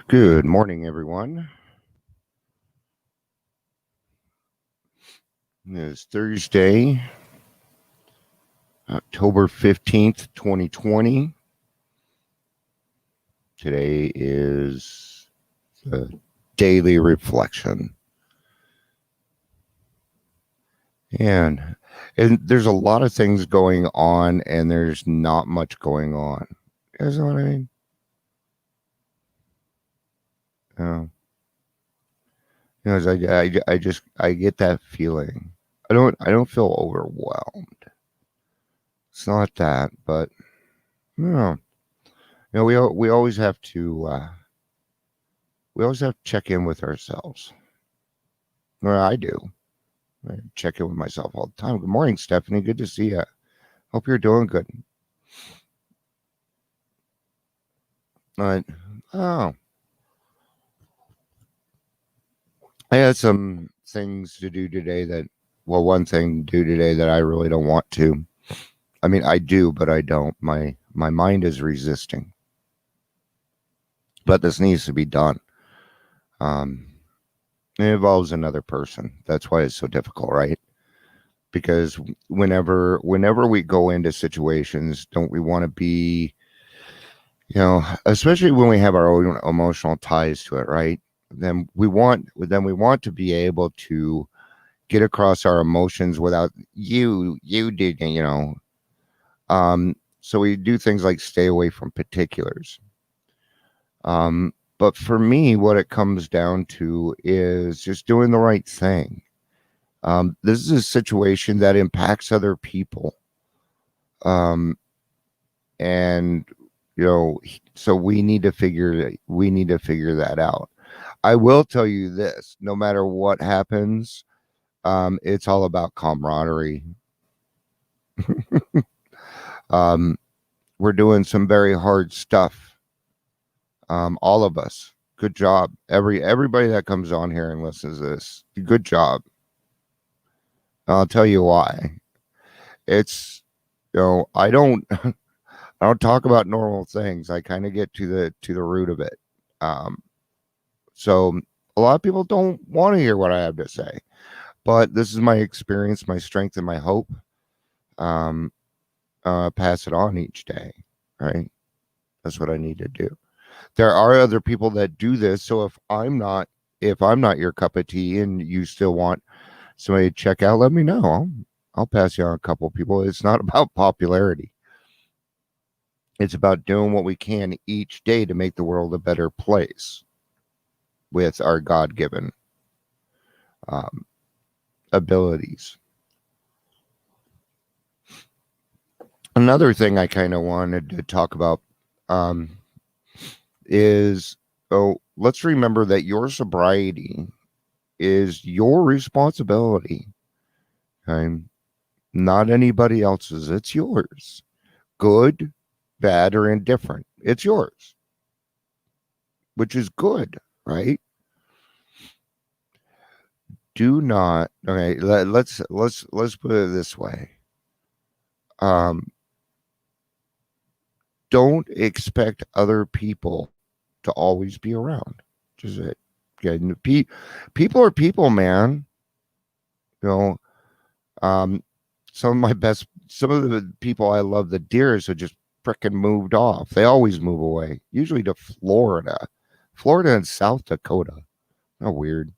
Good morning, everyone. It is Thursday, October 15th, 2020. Today is the daily reflection. And there's a lot of things going on, and there's not much going on. You know what I mean? I get that feeling. I don't feel overwhelmed. It's not that, but no. We always have to check in with ourselves. Well, I do. I check in with myself all the time. Good morning, Stephanie. Good to see you. Hope you're doing good. Oh, I had some things to do today one thing to do today that I really don't want to. I mean, I do, but I don't. My mind is resisting. But this needs to be done. It involves another person. That's why it's so difficult, right? Because whenever we go into situations, don't we want to be, especially when we have our own emotional ties to it, right? Then we want to be able to get across our emotions without you did, so we do things like stay away from particulars. But for me, what it comes down to is just doing the right thing. This is a situation that impacts other people. And so we need to figure that out. I will tell you this: no matter what happens, it's all about camaraderie. We're doing some very hard stuff. All of us. Good job. Everybody that comes on here and listens to this, good job. I'll tell you why. It's I don't talk about normal things. I kind of get to the root of it. So a lot of people don't want to hear what I have to say, but this is my experience, my strength, and my hope. Pass it on each day, right? That's what I need to do. There are other people that do this. So if I'm not your cup of tea and you still want somebody to check out, let me know. I'll pass you on a couple of people. It's not about popularity. It's about doing what we can each day to make the world a better place with our God-given abilities. Another thing I kind of wanted to talk about is, let's remember that your sobriety is your responsibility. Okay? Not anybody else's. It's yours. Good, bad, or indifferent. It's yours. Which is good, right? Do not. Okay, let's put it this way. Don't expect other people to always be around. Just it. Okay, people are people, man. Some of the people I love the dearest are just fricking moved off. They always move away, usually to Florida and South Dakota. How weird.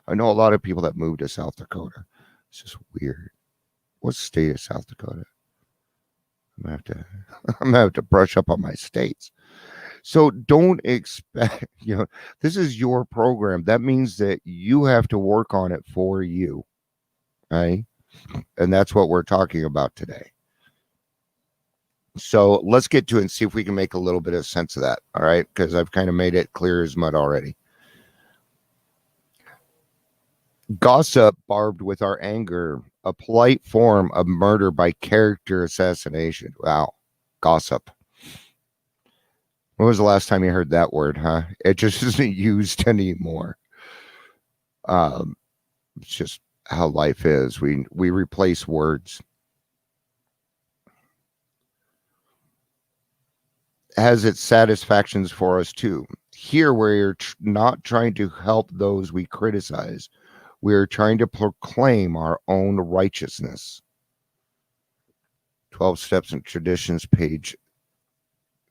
I know a lot of people that move to South Dakota. It's just weird. What state is South Dakota? I'm gonna have to brush up on my states. So don't expect, this is your program. That means that you have to work on it for you. Right? And that's what we're talking about today. So let's get to it and see if we can make a little bit of sense of that. All right. Because I've kind of made it clear as mud already. Gossip barbed with our anger, a polite form of murder by character assassination. Wow. Gossip. When was the last time you heard that word, huh? It just isn't used anymore. It's just how life is. We replace words. Has its satisfactions for us too. Here, we're not trying to help those we criticize. We're trying to proclaim our own righteousness. 12 Steps and Traditions, page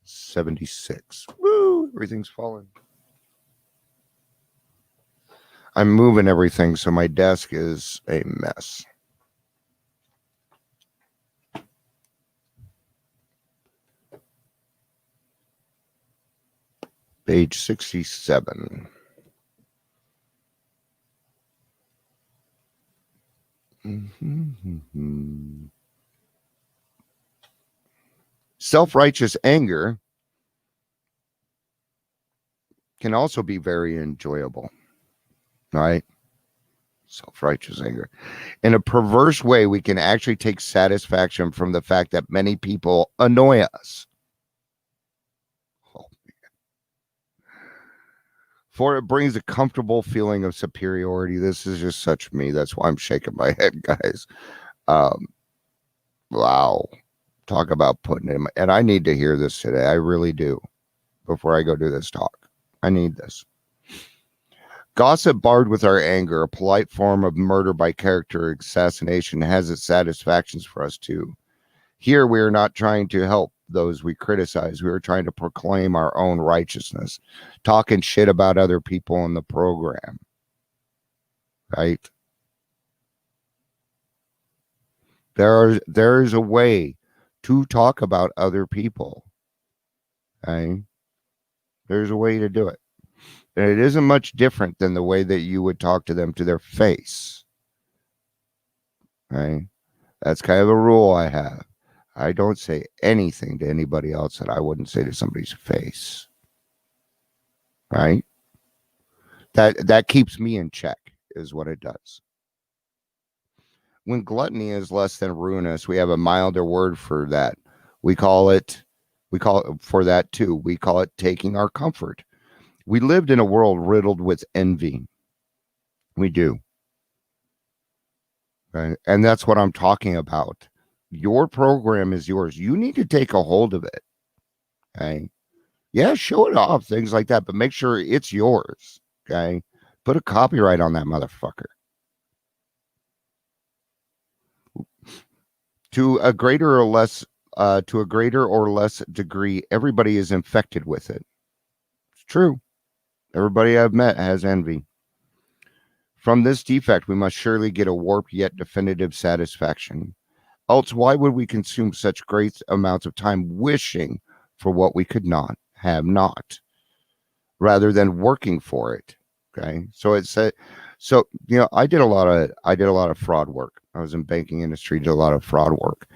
76. Woo! Everything's falling. I'm moving everything, so my desk is a mess. Page 67. Self-righteous anger can also be very enjoyable, right? Self-righteous anger. In a perverse way, we can actually take satisfaction from the fact that many people annoy us. Oh, for it brings a comfortable feeling of superiority. This is just such me. That's why I'm shaking my head, guys. Wow. Talk about putting it in and I need to hear this today. I really do. Before I go do this talk, I need this. Gossip barred with our anger, a polite form of murder by character assassination, has its satisfactions for us too. Here we are not trying to help those we criticize. We are trying to proclaim our own righteousness, talking shit about other people in the program. Right? There is a way to talk about other people. Okay? There's a way to do it. And it isn't much different than the way that you would talk to them to their face. Right? That's kind of a rule I have. I don't say anything to anybody else that I wouldn't say to somebody's face. Right? That keeps me in check, is what it does. When gluttony is less than ruinous, we have a milder word for that. We call it for that too. We call it taking our comfort. We lived in a world riddled with envy. We do. Right? And that's what I'm talking about. Your program is yours. You need to take a hold of it. Okay. Yeah, show it off, things like that, but make sure it's yours. Okay. Put a copyright on that motherfucker. To a greater or less degree, everybody is infected with it. It's true. Everybody I've met has envy. From this defect, we must surely get a warped yet definitive satisfaction. Else, why would we consume such great amounts of time wishing for what we could not have not, rather than working for it? Okay, so it's so I did a lot of fraud work. I was in banking industry, did a lot of fraud work,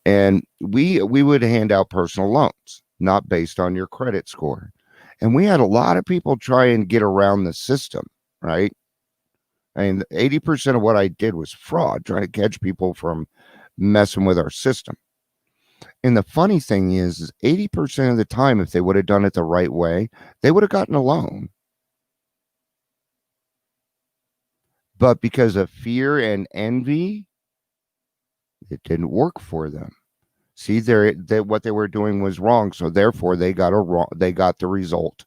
and we would hand out personal loans, not based on your credit score. And we had a lot of people try and get around the system, right? I mean, 80% of what I did was fraud, trying to catch people from messing with our system. And the funny thing is 80% of the time, if they would have done it the right way, they would have gotten a loan. But because of fear and envy, it didn't work for them. See, what they were doing was wrong, so therefore they got the result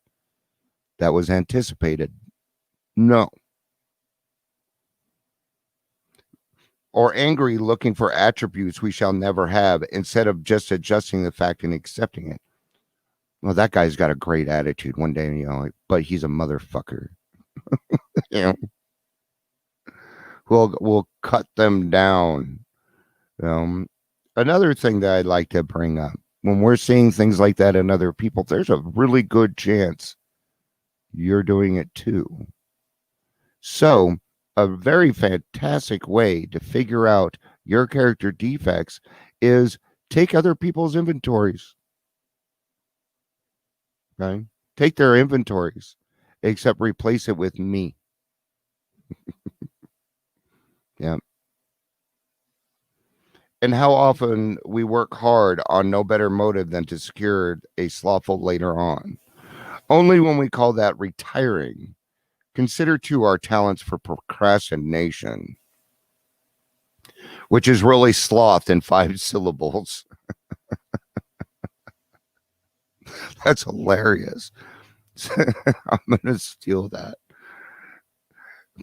that was anticipated. No. Or angry, looking for attributes we shall never have, instead of just adjusting the fact and accepting it. Well, that guy's got a great attitude one day, but he's a motherfucker. We'll cut them down. Another thing that I'd like to bring up, when we're seeing things like that in other people, there's a really good chance you're doing it too. So a very fantastic way to figure out your character defects is take other people's inventories. Okay? Take their inventories, except replace it with me. Yeah. And how often we work hard on no better motive than to secure a slothful later on. Only when we call that retiring. Consider too our talents for procrastination, which is really sloth in 5 syllables. That's hilarious. I'm going to steal that.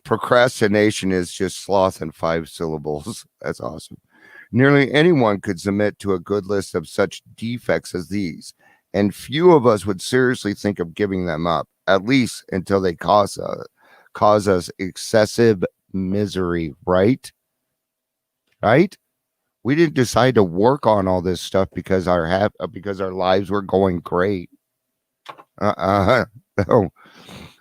Procrastination is just sloth in 5 syllables. That's awesome. Nearly anyone could submit to a good list of such defects as these, and few of us would seriously think of giving them up, at least until they cause us excessive misery, right? Right? We didn't decide to work on all this stuff because because our lives were going great. No.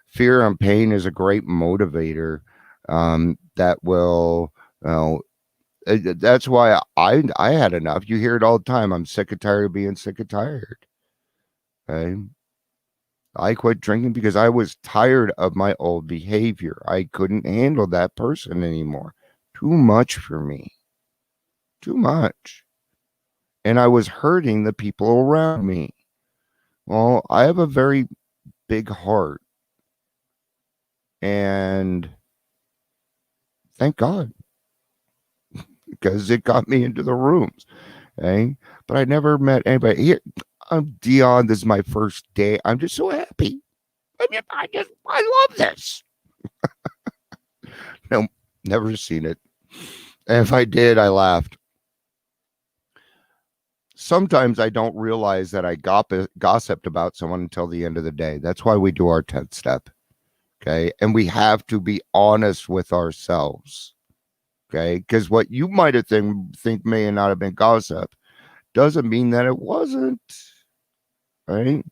Fear and pain is a great motivator. That will, that's why I had enough. You hear it all the time. I'm sick and tired of being sick and tired. Okay. I quit drinking because I was tired of my old behavior. I couldn't handle that person anymore. Too much for me. Too much. And I was hurting the people around me. Well, I have a very big heart. And thank God, because it got me into the rooms. Okay. But I never met anybody here. I'm Dion. This is my first day. I'm just so happy. I love this. No, never seen it. And if I did, I laughed. Sometimes I don't realize that I gossiped about someone until the end of the day. That's why we do our 10th step. Okay. And we have to be honest with ourselves. Okay. Because what you might have think may not have been gossip doesn't mean that it wasn't. Right.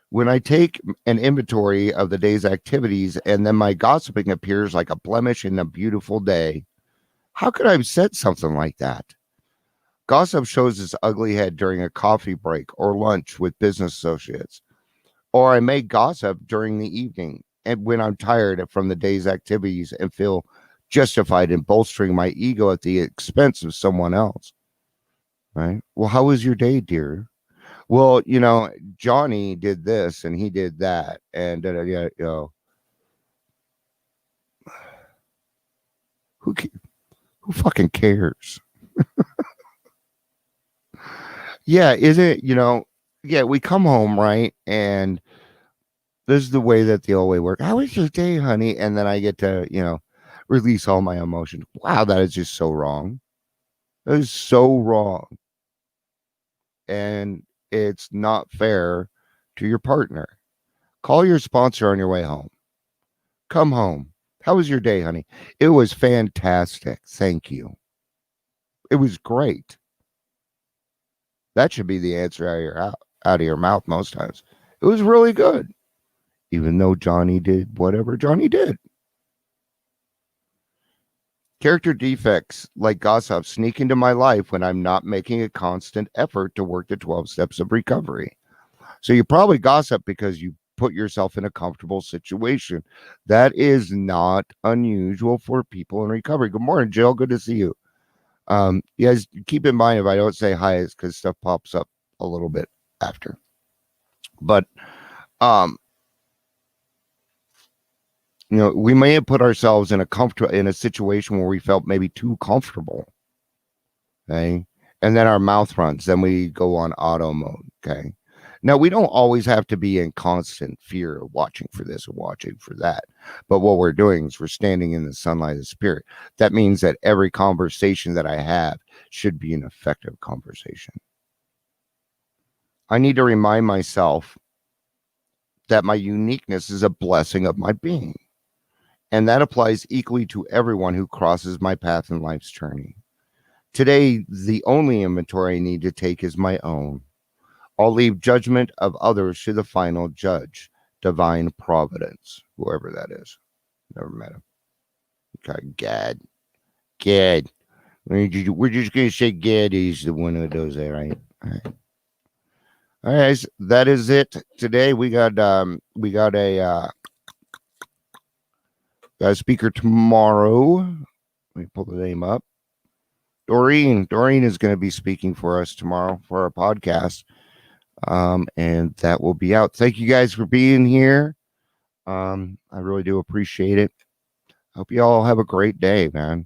When I take an inventory of the day's activities and then my gossiping appears like a blemish in a beautiful day, how could I have said something like that? Gossip shows its ugly head during a coffee break or lunch with business associates. Or I may gossip during the evening and when I'm tired from the day's activities and feel justified in bolstering my ego at the expense of someone else. Right? Well, how was your day, dear? Well, Johnny did this and he did that, and who fucking cares? Yeah, is it? Yeah, we come home, right, and this is the way that the old way worked. How was your day, honey? And then I get to release all my emotions. Wow, that is just so wrong. That is so wrong, and it's not fair to your partner. Call your sponsor on your way home. Come home. How was your day, honey? It was fantastic. Thank you. It was great. That should be the answer out of your mouth most times. It was really good. Even though Johnny did whatever Johnny did. Character defects like gossip sneak into my life when I'm not making a constant effort to work the 12 steps of recovery. So you probably gossip because you put yourself in a comfortable situation. That is not unusual for people in recovery. Good morning, Jill. Good to see you. You guys keep in mind if I don't say hi, it's because stuff pops up a little bit after. But we may have put ourselves in a situation where we felt maybe too comfortable. Okay. And then our mouth runs, then we go on auto mode. Okay. Now, we don't always have to be in constant fear of watching for this or watching for that. But what we're doing is we're standing in the sunlight of spirit. That means that every conversation that I have should be an effective conversation. I need to remind myself that my uniqueness is a blessing of my being. And that applies equally to everyone who crosses my path in life's journey. Today, the only inventory I need to take is my own. I'll leave judgment of others to the final judge, divine providence, whoever that is. Never met him. Okay, Gad. We're just going to say Gad is the one who does that, right? All right, that is it today. We got a speaker tomorrow. Let me pull the name up. Doreen is going to be speaking for us tomorrow for our podcast. And that will be out. Thank you guys for being here. I really do appreciate it. Hope you all have a great day, man.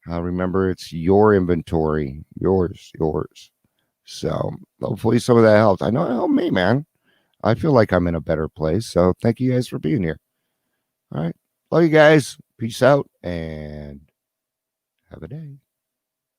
Remember, it's your inventory, yours. So hopefully some of that helps. I know it helped me, man. I feel like I'm in a better place. So thank you guys for being here. All right. Love you guys. Peace out and have a day.